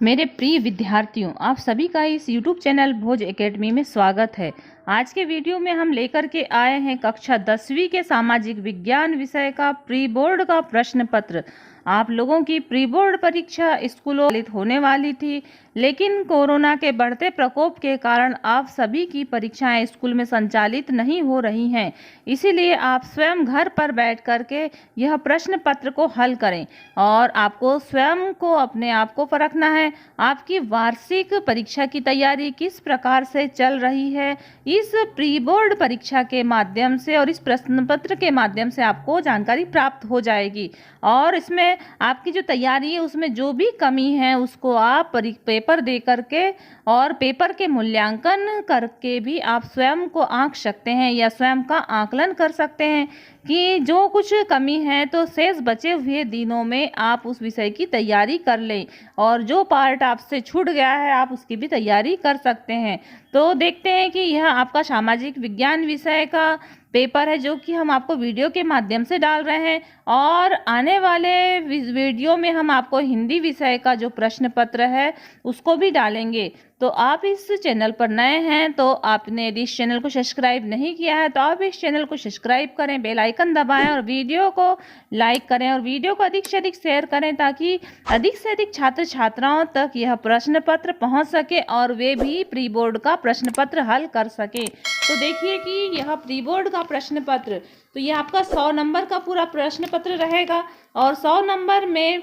मेरे प्रिय विद्यार्थियों, आप सभी का इस YouTube चैनल भोज एकेडमी में स्वागत है। आज के वीडियो में हम लेकर के आए हैं कक्षा 10वीं के सामाजिक विज्ञान विषय का प्री बोर्ड का प्रश्न पत्र। आप लोगों की प्री बोर्ड परीक्षा स्कूलों में होने वाली थी, लेकिन कोरोना के बढ़ते प्रकोप के कारण आप सभी की परीक्षाएं स्कूल में संचालित नहीं हो रही हैं। इसीलिए आप स्वयं घर पर बैठ करके यह प्रश्न पत्र को हल करें और आपको स्वयं को अपने आप को परखना है। आपकी वार्षिक परीक्षा की तैयारी किस प्रकार से चल रही है, इस प्री बोर्ड परीक्षा के माध्यम से और इस प्रश्न पत्र के माध्यम से आपको जानकारी प्राप्त हो जाएगी। और इसमें आपकी जो तैयारी है उसमें जो भी कमी है उसको आप पेपर दे करके और पेपर के मूल्यांकन करके भी आप स्वयं को आंक सकते हैं या स्वयं का आकलन कर सकते हैं कि जो कुछ कमी है तो शेष बचे हुए दिनों में आप उस विषय की तैयारी कर लें और जो पार्ट आपसे छूट गया है आप उसकी भी तैयारी कर सकते हैं। तो देखते हैं कि यह आपका सामाजिक विज्ञान विषय का पेपर है जो कि हम आपको वीडियो के माध्यम से डाल रहे हैं और आने वाले वीडियो में हम आपको हिंदी विषय का जो प्रश्न पत्र है उसको भी डालेंगे। तो आप इस चैनल पर नए हैं तो आपने यदि इस चैनल को सब्सक्राइब नहीं किया है तो आप इस चैनल को सब्सक्राइब करें, बेल आइकन दबाएं और वीडियो को लाइक करें और वीडियो को अधिक से अधिक शेयर करें ताकि अधिक से अधिक छात्र छात्राओं तक यह प्रश्न पत्र पहुंच सके और वे भी प्री बोर्ड का प्रश्न पत्र हल कर सकें। तो देखिए कि यह प्री बोर्ड का प्रश्न पत्र, तो यह आपका 100 नंबर का पूरा प्रश्न पत्र रहेगा और 100 नंबर में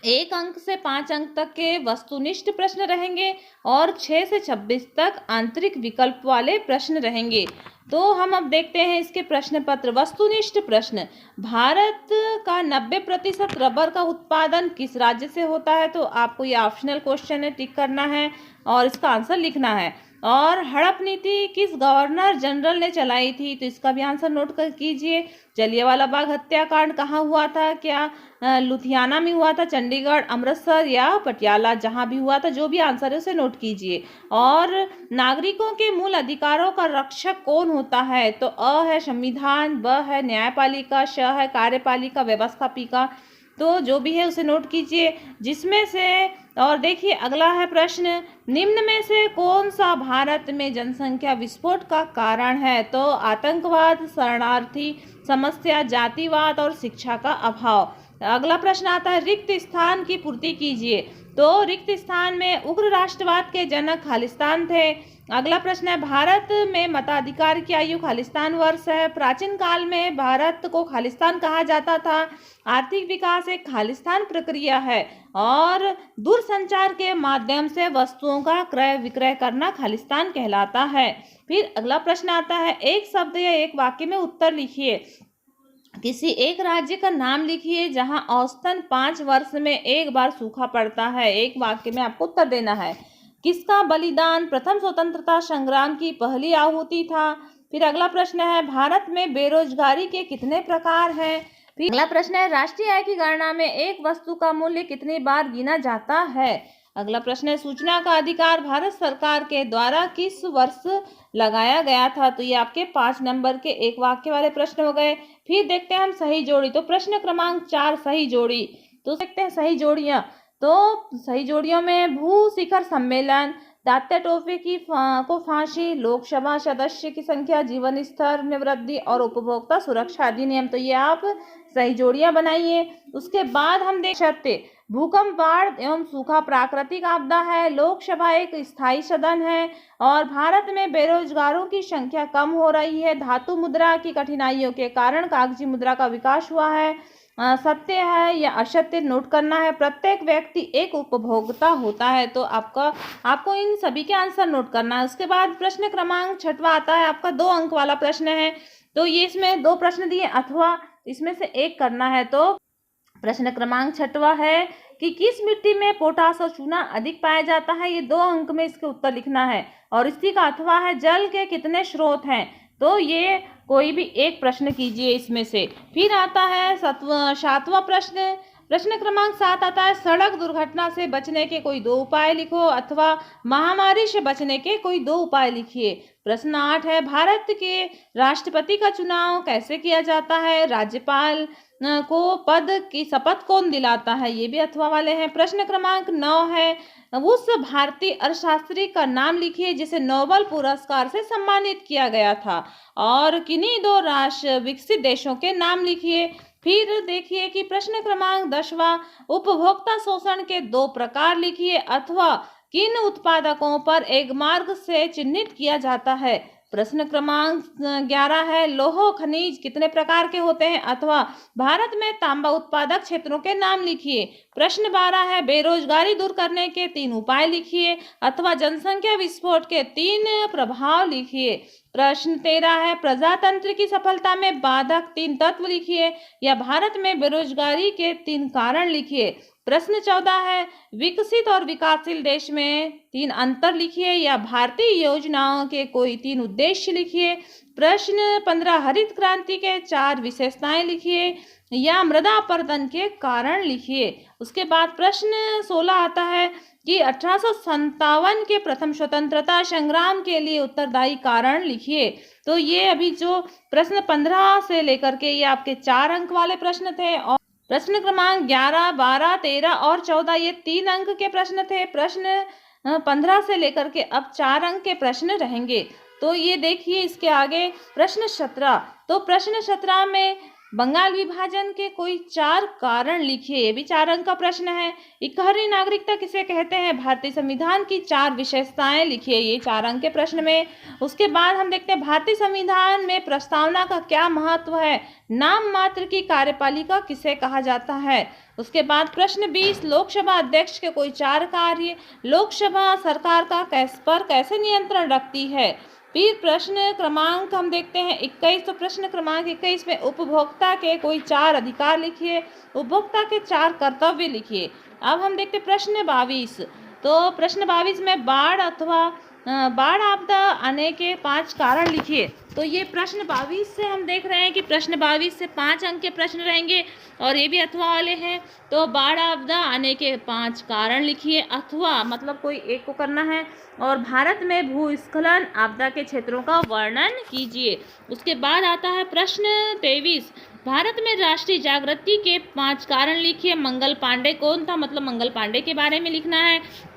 1 अंक से 5 अंक तक के वस्तुनिष्ठ प्रश्न रहेंगे और 6 से 26 तक आंतरिक विकल्प वाले प्रश्न रहेंगे। तो हम अब देखते हैं इसके प्रश्न पत्र। वस्तुनिष्ठ प्रश्न, भारत का 90% रबर का उत्पादन किस राज्य से होता है? तो आपको ये ऑप्शनल क्वेश्चन है, टिक करना है और इसका आंसर लिखना है। और हड़प नीति किस गवर्नर जनरल ने चलाई थी? तो इसका भी आंसर नोट कर कीजिए। जलियांवाला बाग हत्याकांड कहाँ हुआ था? क्या लुधियाना में हुआ था, चंडीगढ़, अमृतसर या पटियाला? जहाँ भी हुआ था, जो भी आंसर है उसे नोट कीजिए। और नागरिकों के मूल अधिकारों का रक्षक कौन होता है? तो अ है संविधान, ब है न्यायपालिका, श है कार्यपालिका व्यवस्थापिका। तो जो भी है उसे नोट कीजिए जिसमें से। और देखिए अगला है प्रश्न, निम्न में से कौन सा भारत में जनसंख्या विस्फोट का कारण है? तो आतंकवाद, शरणार्थी समस्या, जातिवाद और शिक्षा का अभाव। अगला प्रश्न आता है, रिक्त स्थान की पूर्ति कीजिए। तो रिक्त स्थान में उग्र राष्ट्रवाद के जनक खालिस्तान थे। अगला प्रश्न है, भारत में मताधिकार की आयु खालिस्तान वर्ष है। प्राचीन काल में भारत को खालिस्तान कहा जाता था। आर्थिक विकास एक खालिस्तान प्रक्रिया है और दूरसंचार के माध्यम से वस्तुओं का क्रय विक्रय करना खालिस्तान कहलाता है। फिर अगला प्रश्न आता है, एक शब्द या एक वाक्य में उत्तर लिखिए। किसी एक राज्य का नाम लिखिए जहां औसतन 5 वर्ष में एक बार सूखा पड़ता है। एक वाक्य में आपको उत्तर देना है। किसका बलिदान प्रथम स्वतंत्रता संग्राम की पहली आहुति था? फिर अगला प्रश्न है, भारत में बेरोजगारी के कितने प्रकार हैं? फिर अगला प्रश्न है, राष्ट्रीय आय की गणना में एक वस्तु का मूल्य कितनी बार गिना जाता है? अगला प्रश्न है, सूचना का अधिकार भारत सरकार के द्वारा किस वर्ष लगाया गया था? तो ये आपके 5 नंबर के एक वाक्य वाले प्रश्न हो गए। फिर देखते हैं हम सही जोड़ी। तो प्रश्न क्रमांक 4 सही जोड़ी। तो देखते हैं सही जोड़ियां। तो सही जोड़ियों में भू शिखर सम्मेलन, तात्या टोपे को फांसी, लोकसभा सदस्य की संख्या, जीवन स्तर में वृद्धि और उपभोक्ता सुरक्षा अधिनियम। तो ये आप सही जोड़ियां बनाइए। उसके बाद हम देख सकते, भूकंप, बाढ़ एवं सूखा प्राकृतिक आपदा है। लोकसभा एक स्थायी सदन है और भारत में बेरोजगारों की संख्या कम हो रही है। धातु मुद्रा की कठिनाइयों के कारण कागजी मुद्रा का विकास हुआ है। सत्य है या असत्य नोट करना है। प्रत्येक व्यक्ति एक उपभोक्ता होता है। तो आपको इन सभी के आंसर नोट करना है। उसके बाद प्रश्न क्रमांक 6वां आता है, आपका 2 अंक वाला प्रश्न है। तो ये इसमें 2 प्रश्न दिए अथवा इसमें से एक करना है। तो प्रश्न क्रमांक 6वां है कि किस मिट्टी में पोटास और चूना अधिक पाया जाता है? ये 2 अंक में इसके उत्तर लिखना है। और इसी का अथवा है, जल के कितने स्रोत हैं? तो ये कोई भी एक प्रश्न कीजिए इसमें से। फिर आता है 7वां प्रश्न। प्रश्न क्रमांक 7 आता है, सड़क दुर्घटना से बचने के कोई 2 उपाय लिखो अथवा महामारी से बचने के कोई 2 उपाय लिखिए। प्रश्न 8 है, भारत के राष्ट्रपति का चुनाव कैसे किया जाता है? राज्यपाल को पद की शपथ कौन दिलाता है? ये भी अथवा वाले हैं। प्रश्न क्रमांक 9 है, उस भारतीय अर्थशास्त्री का नाम लिखिए जिसे नोबेल पुरस्कार से सम्मानित किया गया था। और किन्हीं दो राष्ट्र विकसित देशों के नाम लिखिए। फिर देखिए कि प्रश्न क्रमांक 10वां, उपभोक्ता शोषण के दो प्रकार लिखिए अथवा किन उत्पादकों पर एक मार्ग से चिन्हित किया जाता है। प्रश्न क्रमांक 11 है, लौह खनिज कितने प्रकार के होते हैं अथवा भारत में तांबा उत्पादक क्षेत्रों के नाम लिखिए। प्रश्न 12 है, बेरोजगारी दूर करने के 3 उपाय लिखिए अथवा जनसंख्या विस्फोट के 3 प्रभाव लिखिए। प्रश्न 13 है, प्रजातंत्र की सफलता में बाधक 3 तत्व लिखिए या भारत में बेरोजगारी के 3 कारण लिखिए। प्रश्न 14 है, विकसित और विकासशील देश में 3 अंतर लिखिए या भारतीय योजनाओं के कोई 3 उद्देश्य लिखिए। प्रश्न 15, हरित क्रांति के 4 विशेषताएं लिखिए या मृदा अपरदन के कारण लिखिए। उसके बाद प्रश्न 16 आता है कि 1857 के प्रथम स्वतंत्रता संग्राम के लिए उत्तरदायी कारण लिखिए। तो ये अभी जो प्रश्न 15 से लेकर के ये आपके 4 अंक वाले प्रश्न थे और प्रश्न क्रमांक 11, 12, 13 और 14 ये 3 अंक के प्रश्न थे। प्रश्न 15 से लेकर के अब 4 अंक के प्रश्न रहेंगे। तो ये देखिए इसके आगे प्रश्न 17। तो प्रश्न 17 में बंगाल विभाजन के कोई 4 कारण लिखिए। ये भी 4 अंक का प्रश्न है। इकहरी नागरिकता किसे कहते हैं? भारतीय संविधान की 4 विशेषताएं लिखिए। ये 4 अंक के प्रश्न में। उसके बाद हम देखते हैं भारतीय संविधान में प्रस्तावना का क्या महत्व है? नाम मात्र की कार्यपालिका किसे कहा जाता है? उसके बाद प्रश्न 20, लोकसभा अध्यक्ष के कोई 4 कार्य। लोकसभा सरकार का कैसे नियंत्रण रखती है? फिर प्रश्न क्रमांक हम देखते हैं 21। तो प्रश्न क्रमांक 21 में उपभोक्ता के कोई 4 अधिकार लिखिए, उपभोक्ता के 4 कर्तव्य लिखिए। अब हम देखते हैं प्रश्न 22। तो प्रश्न 22 में बाढ़ आपदा आने के 5 कारण लिखिए। तो ये प्रश्न 22 से हम देख रहे हैं कि प्रश्न 22 से 5 अंक के प्रश्न रहेंगे और ये भी अथवा वाले हैं। तो बाढ़ आपदा आने के 5 कारण लिखिए, अथवा मतलब कोई एक को करना है। और भारत में भूस्खलन आपदा के क्षेत्रों का वर्णन कीजिए। उसके बाद आता है प्रश्न 23, भारत में राष्ट्रीय जागृति के 5 कारण लिखिए। मंगल पांडे कौन था? मतलब मंगल पांडे के बारे में लिखना है।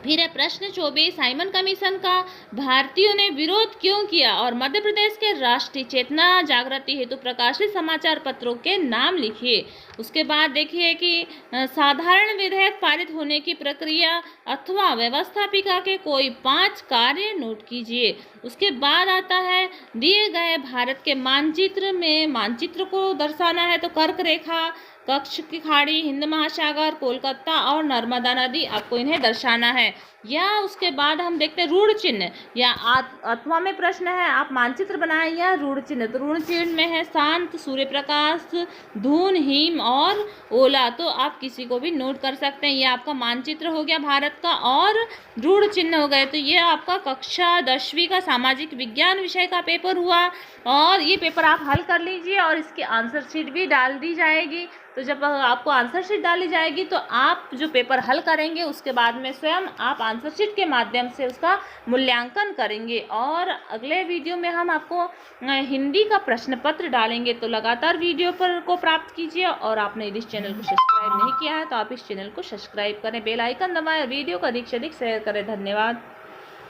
फिर है प्रश्न 24, साइमन कमीशन का भारतीयों ने विरोध क्यों किया? और मध्य प्रदेश के राष्ट्रीय चेतना जागृति हेतु प्रकाशित समाचार पत्रों के नाम लिखिए। उसके बाद देखिए कि साधारण विधेयक पारित होने की प्रक्रिया अथवा व्यवस्थापिका के कोई 5 कार्य नोट कीजिए। उसके बाद आता है दिए गए भारत के मानचित्र में मानचित्र को दर्शाना है। तो कर्क रेखा, कच्छ की खाड़ी, हिंद महासागर, कोलकाता और नर्मदा नदी, आपको इन्हें दर्शाना है। या उसके बाद हम देखते हैं रूढ़ चिन्ह या अथवा में प्रश्न है आप मानचित्र बनाएं या रूढ़ चिन्ह। तो रूढ़ चिन्ह में है शांत, सूर्य प्रकाश, धून, हिम और ओला। तो आप किसी को भी नोट कर सकते हैं। ये आपका मानचित्र हो गया भारत का और रूढ़ चिन्ह हो गए। तो ये आपका कक्षा 10वीं का सामाजिक विज्ञान विषय का पेपर हुआ और ये पेपर आप हल कर लीजिए और इसकी आंसर शीट भी डाल दी जाएगी। तो जब आपको आंसर शीट डाली जाएगी तो आप जो पेपर हल करेंगे उसके बाद में स्वयं आप आंसर शीट के माध्यम से उसका मूल्यांकन करेंगे। और अगले वीडियो में हम आपको हिंदी का प्रश्न पत्र डालेंगे। तो लगातार वीडियो पर को प्राप्त कीजिए और आपने यदि इस चैनल को सब्सक्राइब नहीं किया है तो आप इस चैनल को सब्सक्राइब करें, बेल आइकन दबाएं, वीडियो को अधिक से अधिक शेयर करें। धन्यवाद।